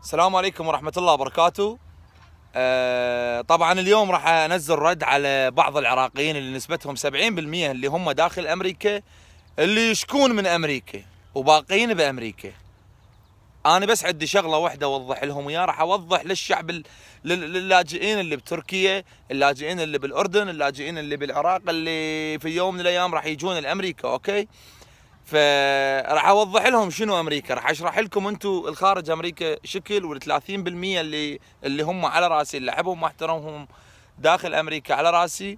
السلام عليكم ورحمة الله وبركاته. طبعا اليوم راح انزل رد على بعض العراقيين اللي نسبتهم 70% اللي هم داخل امريكا، اللي يشكون من امريكا وباقيين بامريكا. انا بس عندي شغلة واحدة اوضح لهم اياها، راح اوضح للشعب للاجئين اللي بتركيا، اللاجئين اللي بالاردن، اللاجئين اللي بالعراق، اللي في يوم من الايام راح يجون لامريكا. اوكي، فراح اوضح لهم شنو امريكا، راح اشرح لكم انتم الخارج امريكا شكل، وال 30% اللي هم على راسي، اللي احبهم واحترمهم داخل امريكا على راسي.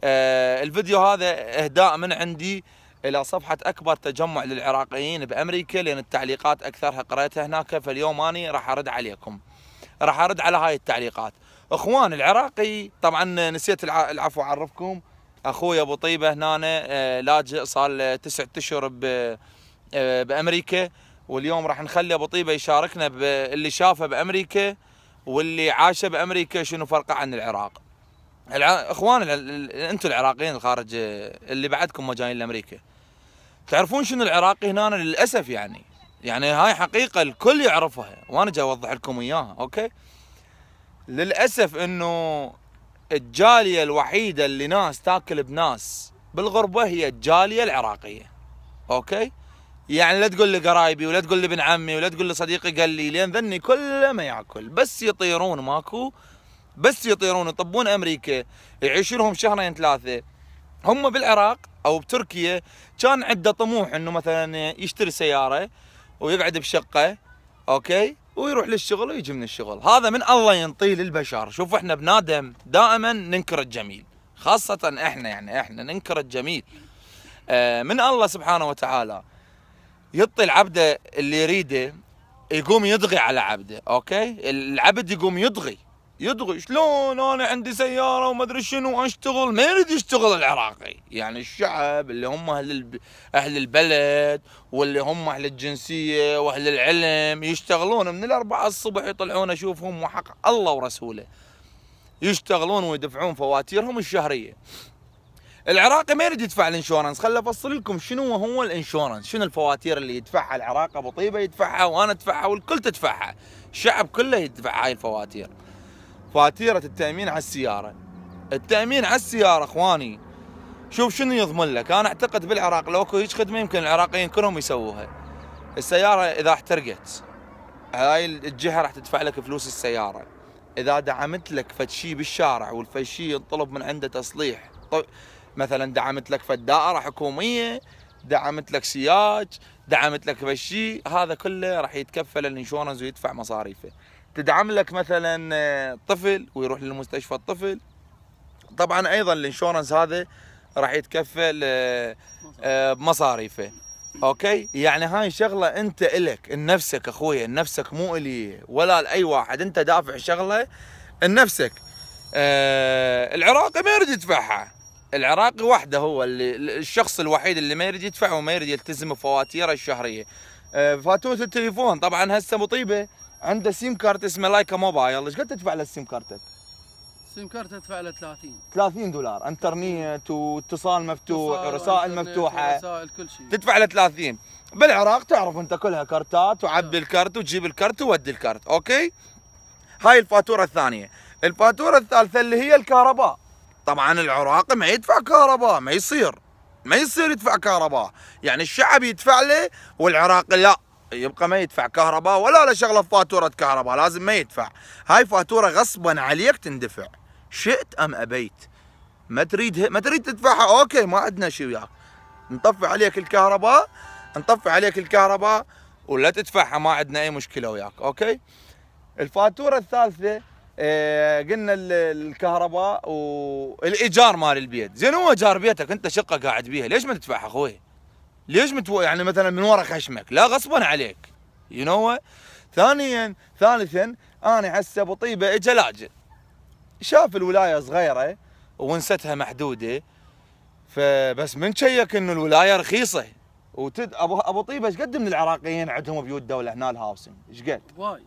الفيديو هذا اهداء من عندي الى صفحه اكبر تجمع للعراقيين بامريكا، لان التعليقات اكثرها قرأتها هناك، فاليوم اني راح ارد عليكم، راح ارد على هاي التعليقات. اخوان العراقي، طبعا نسيت العفو اعرفكم، اخوي ابو طيبه هنا لاجئ صار له 9 اشهر بامريكا، واليوم راح نخلي ابو طيبه يشاركنا باللي شافه بامريكا واللي عاشه بامريكا، شنو فرقه عن العراق. اخوان انتم العراقيين الخارج اللي بعدكم ما جايين لامريكا، تعرفون شنو العراقي هنا للاسف، يعني هاي حقيقه الكل يعرفها وانا جاي اوضح لكم اياها. اوكي، للاسف انه الجاليه الوحيده اللي ناس تاكل بناس بالغربه هي الجاليه العراقيه. اوكي، يعني لا تقول لي قرايبي، ولا تقول لي ابن عمي، ولا تقول لي صديقي قال لي، لين ذني كله ما ياكل، بس يطيرون ماكو، بس يطيرون يطبون امريكا، يعيشون لهم شهرين ثلاثه. هم بالعراق او بتركيا كان عنده طموح انه مثلا يشتري سياره ويقعد بشقه، اوكي، ويروح للشغل ويجي من الشغل. هذا من الله ينطيه للبشر. شوف، احنا بنادم دائما ننكر الجميل، خاصة احنا، يعني احنا ننكر الجميل. من الله سبحانه وتعالى يعطي العبد اللي يريده، يقوم يضغي على عبده. اوكي، العبد يقوم يضغي شلون انا عندي سياره وما ادري شنو اشتغل. ما يريد يشتغل العراقي، يعني الشعب اللي هم اهل البلد، واللي هم اهل الجنسيه واهل العلم، يشتغلون من 4 الصبح، يطلعون اشوفهم وحق الله ورسوله يشتغلون ويدفعون فواتيرهم الشهريه. العراقي ما يريد يدفع الانشورنس. خل افصل لكم شنو هو الانشورنس، شنو الفواتير اللي يدفعها العراقي. ابو طيبه يدفعها، وانا ادفعها، والكل تدفعها، الشعب كله يدفع هاي الفواتير. فاتيرة التأمين على السيارة، التأمين على السيارة اخواني، شوف شنو يضمن لك. انا اعتقد بالعراق لو اكو هيج خدمة يمكن العراقيين كلهم يسووها. السيارة اذا احترقت، هاي الجهة راح تدفع لك فلوس السيارة. اذا دعمت لك فد شي بالشارع والفد شي ينطلب من عنده تصليح، مثلا دعمت لك فد دائرة حكومية، دعمت لك سياج، دعمت لك فد شي، هذا كله راح يتكفل الانشورنس ويدفع مصاريفه. تدعم لك مثلا طفل ويروح للمستشفى الطفل، طبعا ايضا الانشورنس هذا راح يتكفل بمصاريفه. اوكي، يعني هاي شغله انت الك لنفسك اخويا، لنفسك، مو الي ولا لاي واحد، انت دافع شغله لنفسك. العراقي ما يريد يدفعها. العراقي وحده هو اللي الشخص الوحيد اللي ما يريد يدفع وما يريد يلتزم بفواتيره الشهريه. فاتوره التليفون، طبعا هسه ابو طيبه عنده سيم كارت اسمه لايكا موبايل. ايش قد تدفع للسيم كارتك؟ السيم كارت ادفع له 30 دولار، انترنت واتصال مفتوح ورسائل مفتوحه، رسائل كل شيء تدفع له 30. بالعراق تعرف انت كلها كارتات، وعبي الكارت وتجيب الكارت وودي الكارت. اوكي، هاي الفاتوره الثانيه. الفاتوره الثالثه اللي هي الكهرباء. طبعا العراقي ما يدفع كهرباء، ما يصير يدفع كهرباء، يعني الشعب يدفع له والعراقي لا، يبقى ما يدفع كهرباء ولا له شغله فاتوره كهرباء، لازم ما يدفع. هاي فاتوره غصبا عليك تندفع، شئت ام ابيت. ما تريد تدفعها، اوكي، ما عندنا شيء وياك، نطفي عليك الكهرباء ولا تدفعها، ما عندنا اي مشكله وياك. اوكي، الفاتوره الثالثه قلنا الكهرباء والايجار مال البيت. زين، هو ايجار بيتك انت شقه قاعد بيها، ليش ما تدفعها اخوي؟ ليش يعني مثلا من ورا خشمك؟ لا، غصبا عليك. ثالثا انا هسه ابو طيبه اجى لاجئ، شاف الولايه صغيره ونستها محدوده، فبس من شيك انه الولايه رخيصه. ابو طيبه ايش قد من العراقيين عندهم بيوت دوله هنا الهاوسنج؟ ايش قد؟ واي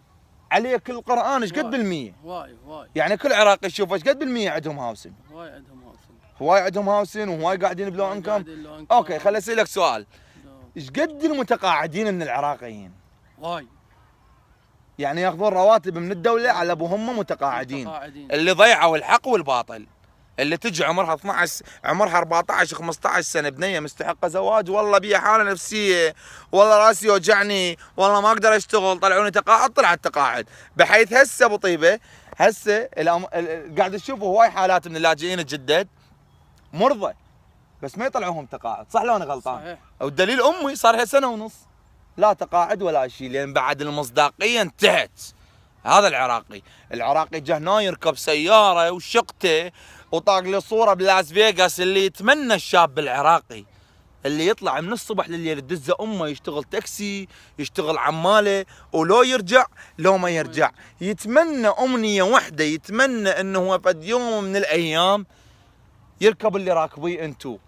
عليك القران ايش قد بالمية؟ واي يعني كل عراقي تشوف ايش قد بالمية عندهم هاوسنج؟ هواي عندهم هاوسنج وهواي قاعدين بلو انكم. اوكي، خل اسالك سؤال، ايش قد المتقاعدين من العراقيين؟ واي يعني ياخذون رواتب من الدوله على ابو هم متقاعدين. اللي ضيعوا الحق والباطل، اللي تجي عمرها 12 عمرها 14 15 سنه بنيه مستحقه زواج، والله بيها حاله نفسيه، والله راسي يوجعني، والله ما اقدر اشتغل، طلعوني تقاعد، طلعت تقاعد. بحيث هسه ابو طيبه هسه قاعد تشوفوا هواي حالات من اللاجئين الجدد مرضى بس ما يطلعوهم تقاعد، صح لو انا غلطان؟ صحيح. والدليل امي صار لها سنه ونص لا تقاعد ولا شيء، لان بعد المصداقيه انتهت. هذا العراقي جه هنا يركب سياره وشقته وطاق له صوره بلاس فيغاس. اللي يتمنى الشاب العراقي اللي يطلع من الصبح لليل تدزه امه يشتغل تاكسي، يشتغل عماله، ولو يرجع لو ما يرجع، يتمنى امنيه واحده، يتمنى انه هو فد يوم من الايام يركب اللي راكبيه انتو.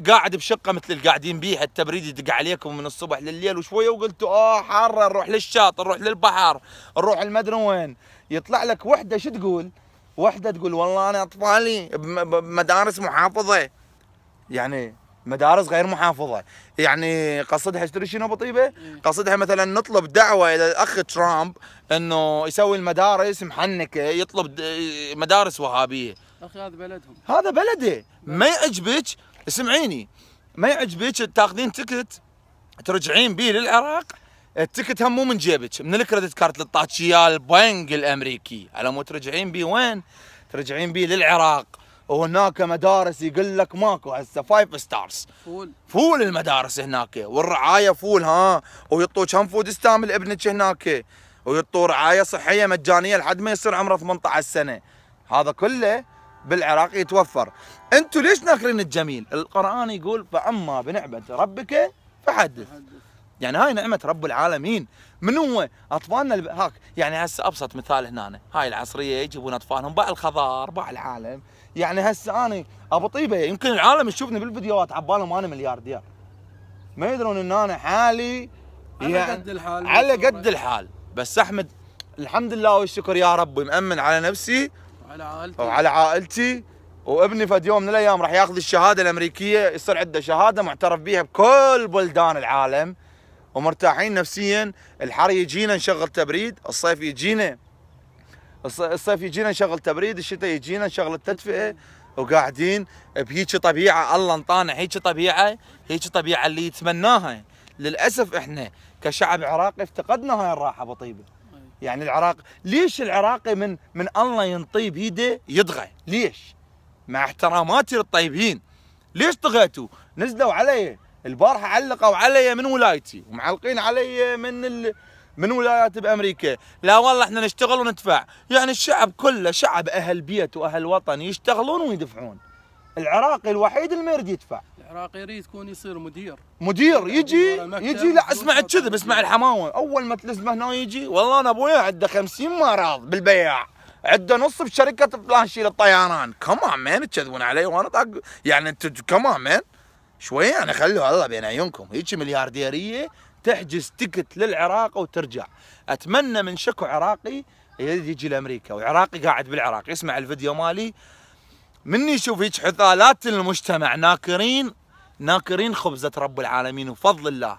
قاعد بشقه مثل اللي قاعدين بيها، التبريد يدق عليكم من الصبح لليل، وشويه وقلتوا حاره نروح للشاطئ، نروح للبحر، نروح المدري وين، يطلع لك وحده شو تقول؟ وحده تقول والله انا اطفالي بمدارس محافظه، يعني مدارس غير محافظه، يعني قصدها تدري شنو ابو طيبه؟ قصدها مثلا نطلب دعوه الى الاخ ترامب انه يسوي المدارس محنكه، يطلب مدارس وهابيه. اخي هذا بلدهم، هذا بلده. ما يعجبك اسمعيني، ما يعجبك تاخذين تكت ترجعين بيه للعراق، التكت هم مو من جيبك، من الكريدت كارت اللي طاك اياه البنك الامريكي، على مود ترجعين بيه وين؟ ترجعين بيه للعراق، وهناك مدارس يقول لك ماكو هسه 5 ستارز فول المدارس هناك، والرعايه فول ويعطوك هم فود ستام لابنك هناك، ويعطوا رعايه صحيه مجانيه لحد ما يصير عمره 18 سنه. هذا كله بالعراق يتوفر. انتم ليش ناكرين الجميل؟ القرآن يقول فأما بنعمة ربك فحدث. يعني هاي نعمة رب العالمين. من هو؟ اطفالنا هاك، يعني هسه ابسط مثال هنا، هاي العصريه يجيبون اطفالهم باع الخضار، باع العالم. يعني هسه انا ابو طيبه يمكن العالم يشوفني بالفيديوهات عبالهم انا ملياردير، ما يدرون ان انا حالي على قد الحال، على قد الحال. بس احمد الحمد لله والشكر يا ربي مأمن على نفسي وعلى عائلتي، وابني فد يوم من الايام راح ياخذ الشهاده الامريكيه، يصير عنده شهاده معترف بها بكل بلدان العالم، ومرتاحين نفسيا. الحر يجينا نشغل تبريد، الصيف يجينا نشغل تبريد، الشتاء يجينا نشغل التدفئه، وقاعدين بهيك طبيعه الله انطانا، هيك طبيعه اللي يتمناها. للاسف احنا كشعب عراقي افتقدنا هاي الراحه ابو طيبه. يعني العراق ليش العراقي من الله ينطي بيده يطغى؟ ليش؟ مع احتراماتي للطيبين، ليش طغيتوا؟ نزلوا علي البارحه، علقوا علي من ولايتي، ومعلقين علي من ولايات بامريكا، لا والله احنا نشتغل وندفع. يعني الشعب كله شعب اهل بيت واهل وطن يشتغلون ويدفعون. العراقي الوحيد اللي ما يريد يدفع. العراقي يريد يكون يصير مدير يجي لا اسمع الكذب، اسمع الحماوه. اول ما تلزمه هنا يجي والله انا ابويا عنده 50 معرض بالبياع، عنده نص بشركه فلان شيل الطيران. كمان مان تكذبون علي وانا طاق، يعني انتم كمان مان شويه، يعني خلوا الله بين عيونكم. هيك مليارديريه تحجز تكت للعراق وترجع. اتمنى من شكو عراقي يجي لامريكا وعراقي قاعد بالعراق يسمع الفيديو مالي، مني يشوف هيك حثالات المجتمع ناكرين خبزة رب العالمين وفضل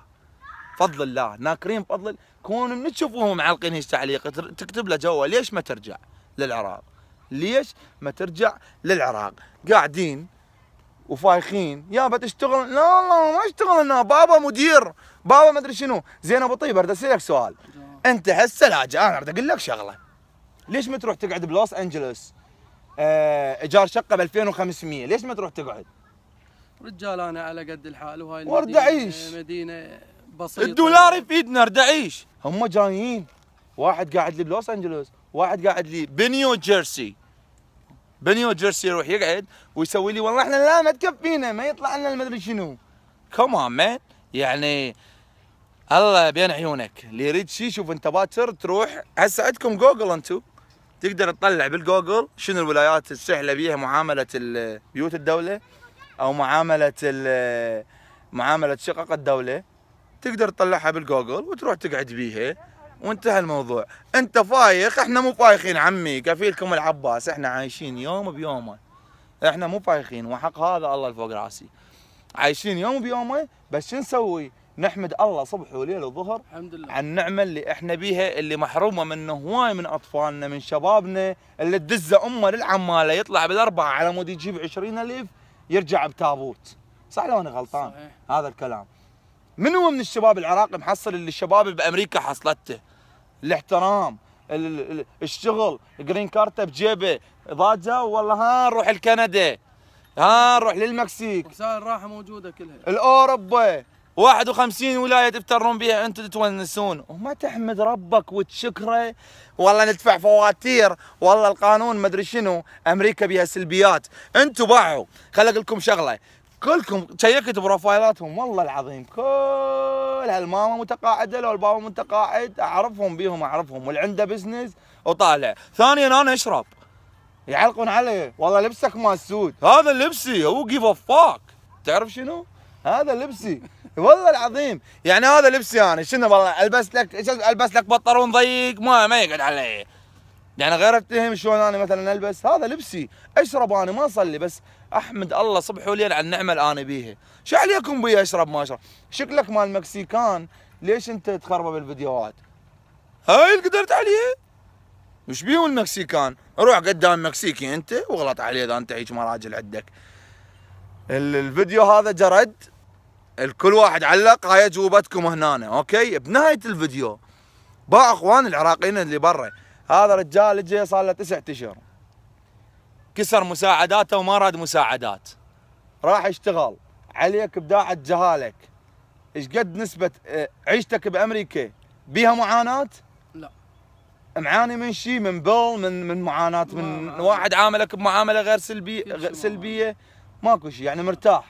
الله ناكرين فضل. كونوا من تشوفوهم معلقين هيك تعليق تكتب له جوا ليش ما ترجع للعراق؟ ليش ما ترجع للعراق؟ قاعدين وفايخين يابا تشتغل. لا والله ما اشتغل هنا، بابا مدير، بابا ما ادري شنو. زين ابو طيب اريد اسالك سؤال، انت هسه لاجئ، انا اريد اقول لك شغله، ليش ما تروح تقعد بلوس انجلوس ايجار شقه ب 2500؟ ليش ما تروح تقعد؟ رجال انا على قد الحال، وهاي ورد اعيش مدينه بسيطه، الدولار يفيدنا ارد اعيش. هم جايين، واحد قاعد لي بلوس انجلوس، واحد قاعد لي بنيو جيرسي يروح يقعد ويسوي لي والله احنا لا ما تكفينا، ما يطلع لنا المدري شنو. كمان مان، يعني الله بين عيونك. اللي يريد شيء شوف انت باكر تروح هسه عندكم جوجل، انتم تقدر تطلع بالجوجل شنو الولايات السهله بيها معامله بيوت الدوله او معامله شقق الدوله، تقدر تطلعها بالجوجل وتروح تقعد بيها وانتهى الموضوع. انت فايخ، احنا مو فايخين عمي، كفيلكم العباس، احنا عايشين يوم بيومه، احنا مو فايخين، وحق هذا الله اللي فوق راسي، عايشين يوم بيومه. بس شو نسوي؟ نحمد الله صبح وليل وظهر الحمد لله عن النعمه اللي احنا بيها، اللي محرومه منه هواي من اطفالنا من شبابنا، اللي تدزه امه للعماله يطلع بالاربعه على مود يجيب 20,000 يرجع بتابوت. صح لو انا غلطان؟ صحيح. هذا الكلام. من هو من الشباب العراقي محصل اللي الشباب بامريكا حصلته؟ الاحترام، الشغل، جرين كارته بجيبه، ضاجه والله ها نروح لكندا، ها نروح للمكسيك، وسائل الراحه موجوده كلها، الاوروبا 51 ولايه تفترون بها انتم تتونسون، وما تحمد ربك وتشكره. والله ندفع فواتير، والله القانون ما ادري شنو، امريكا بها سلبيات. انتم باعوا. خل اقول لكم شغله، كلكم شيكت بروفايلاتهم والله العظيم كل هالماما متقاعده لو البابا متقاعد اعرفهم بيهم اعرفهم، واللي عنده بزنس وطالع. ثانيا انا اشرب يعلقون علي، والله لبسك ما السود، هذا لبسي هو جيف ا فاك. تعرف شنو؟ هذا لبسي والله العظيم، يعني هذا لبسي انا شنو والله البس لك بنطلون ضيق ما يقعد علي. يعني غير اتهم شلون انا مثلا البس، هذا لبسي. اشرب انا ما اصلي، بس احمد الله صبح وليل على النعمه اللي انا بيها. شو عليكم بي اشرب ما اشرب؟ شكلك مال المكسيكان، ليش انت تخربه بالفيديوهات؟ هاي اللي قدرت عليه؟ وش بيهم المكسيكان؟ روح قدام مكسيكي انت واغلط عليه اذا انت هيك مراجل عندك. الفيديو هذا جرد، الكل واحد علق، هاي اجوبتكم هنا. اوكي، بنهايه الفيديو باع اخوان العراقيين اللي برا، هذا رجال اجى صار له 9 اشهر، كسر مساعداته وما راد مساعدات، راح يشتغل، عليك بداعة جهالك. ايش قد نسبة عيشتك بامريكا بيها معاناة؟ لا. معاني من شيء، من بل، من معاناة، من واحد عاملك بمعاملة غير سلبية؟ ماكو شيء، يعني مرتاح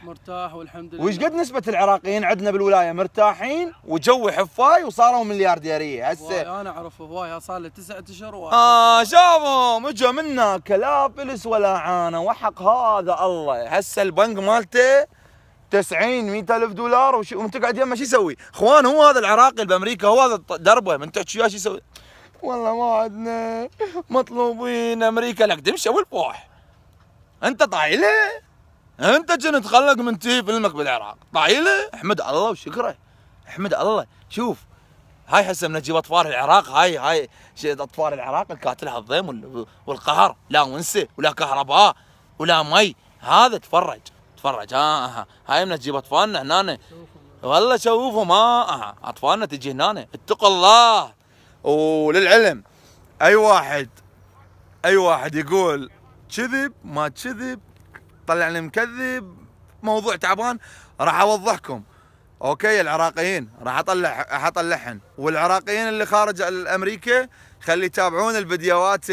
والحمد لله. وش قد نسبة العراقيين عندنا بالولاية مرتاحين وجو حفاي وصاروا مليارديرية هسه؟ انا اعرفه هواي، صار له 9 اشهر شافهم اجوا منا كلا فلس ولا عانه، وحق هذا الله. هسه البنك مالته 90-100 ألف دولار وانت قاعد يمه شو يسوي؟ اخوان هو هذا العراقي اللي بامريكا، هو هذا دربه، من تحكي وياه شو يسوي؟ والله ما عندنا مطلوبين امريكا لك تمشي والفوح. انت طايله؟ انت جن تخلق من تي فيلمك بالعراق، طايله؟ احمد الله وشكره، احمد الله. شوف هاي هسه من نجيب اطفال العراق، هاي اطفال العراق الكاتلها الضيم والقهر، لا ونسه ولا كهرباء ولا مي. هذا تفرج هاي من نجيب اطفالنا هنا، والله شوفهم. اطفالنا تجي هنا، اتقوا الله. وللعلم اي واحد يقول كذب ما كذب، طلعني مكذب، موضوع تعبان، راح اوضحكم. اوكي العراقيين راح اطلعهن، والعراقيين اللي خارج امريكا خلي يتابعون الفيديوهات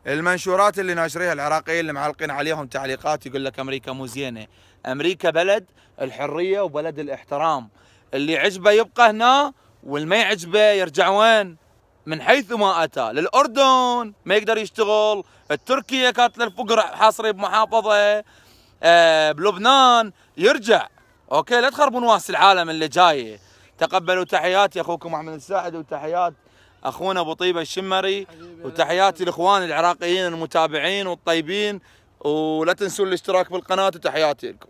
المنشورات اللي ناشريها العراقيين اللي معلقين عليهم تعليقات يقول لك امريكا مو زينه. امريكا بلد الحريه وبلد الاحترام، اللي عجبه يبقى هنا واللي ما يعجبه يرجع وين؟ من حيث ما اتى. للاردن ما يقدر يشتغل، التركيه كانت للفقر حاصرين بمحافظه، بلبنان يرجع. اوكي لا تخربون واس العالم اللي جاي. تقبلوا تحياتي اخوكم احمد الساعد، وتحيات اخونا ابو طيبه الشمري، وتحياتي الاخوان العراقيين المتابعين والطيبين، ولا تنسون الاشتراك بالقناه، وتحياتي لكم.